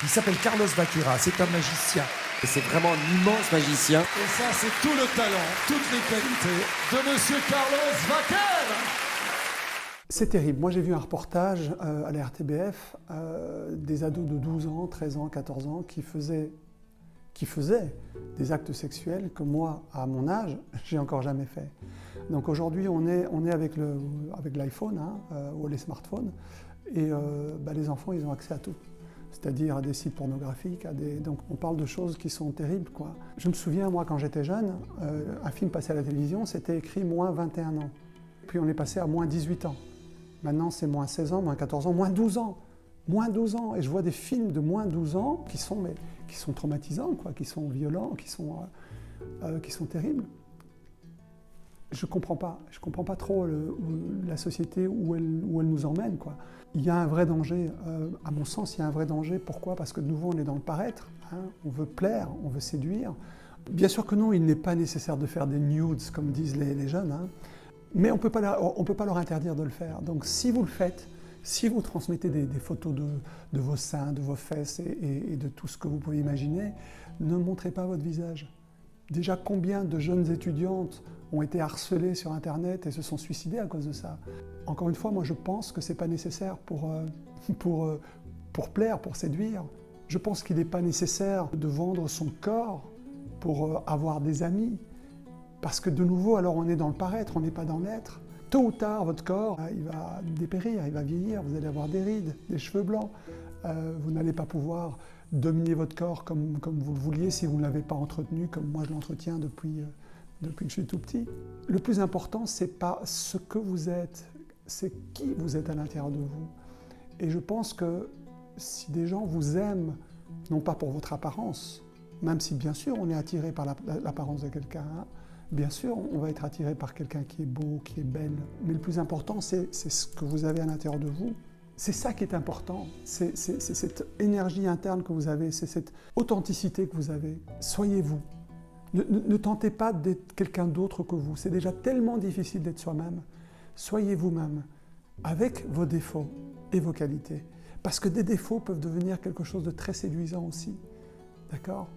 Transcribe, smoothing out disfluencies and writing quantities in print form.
Il s'appelle Carlos Vaquera, c'est un magicien. Et c'est vraiment un immense magicien. Et ça, c'est tout le talent, toutes les qualités de Monsieur Carlos Vaquera. C'est terrible. Moi, j'ai vu un reportage à la RTBF des ados de 12 ans, 13 ans, 14 ans qui faisaient des actes sexuels que moi, à mon âge, j'ai encore jamais fait. Donc aujourd'hui, on est avec l'iPhone ou les smartphones et les enfants, ils ont accès à tout. C'est-à-dire à des sites pornographiques, donc on parle de choses qui sont terribles, quoi. Je me souviens, moi, quand j'étais jeune, un film passé à la télévision, c'était écrit moins 21 ans. Puis on est passé à moins 18 ans. Maintenant, c'est moins 16 ans, moins 14 ans, moins 12 ans. Moins 12 ans. Et je vois des films de moins 12 ans qui sont traumatisants, quoi, qui sont violents, qui sont terribles. Je comprends pas trop la société où elle nous emmène, quoi. Il y a un vrai danger, à mon sens, il y a un vrai danger. Pourquoi? Parce que de nouveau, on est dans le paraître, on veut plaire, on veut séduire. Bien sûr que non, il n'est pas nécessaire de faire des nudes, comme disent les jeunes, mais on peut pas leur interdire de le faire. Donc si vous le faites, si vous transmettez des photos de vos seins, de vos fesses et de tout ce que vous pouvez imaginer, ne montrez pas votre visage. Déjà, combien de jeunes étudiantes ont été harcelées sur Internet et se sont suicidées à cause de ça? Encore une fois, moi je pense que ce n'est pas nécessaire pour plaire, pour séduire. Je pense qu'il n'est pas nécessaire de vendre son corps pour avoir des amis. Parce que de nouveau, alors on est dans le paraître, on n'est pas dans l'être. Tôt ou tard, votre corps, il va dépérir, il va vieillir, vous allez avoir des rides, des cheveux blancs. Vous n'allez pas pouvoir dominer votre corps comme vous le vouliez si vous ne l'avez pas entretenu, comme moi je l'entretiens depuis que je suis tout petit. Le plus important, ce n'est pas ce que vous êtes, c'est qui vous êtes à l'intérieur de vous. Et je pense que si des gens vous aiment, non pas pour votre apparence, même si bien sûr on est attiré par l'apparence de quelqu'un, bien sûr on va être attiré par quelqu'un qui est beau, qui est belle, mais le plus important c'est ce que vous avez à l'intérieur de vous. C'est ça qui est important, c'est cette énergie interne que vous avez, c'est cette authenticité que vous avez. Soyez vous. Ne tentez pas d'être quelqu'un d'autre que vous. C'est déjà tellement difficile d'être soi-même. Soyez vous-même, avec vos défauts et vos qualités. Parce que des défauts peuvent devenir quelque chose de très séduisant aussi. D'accord ?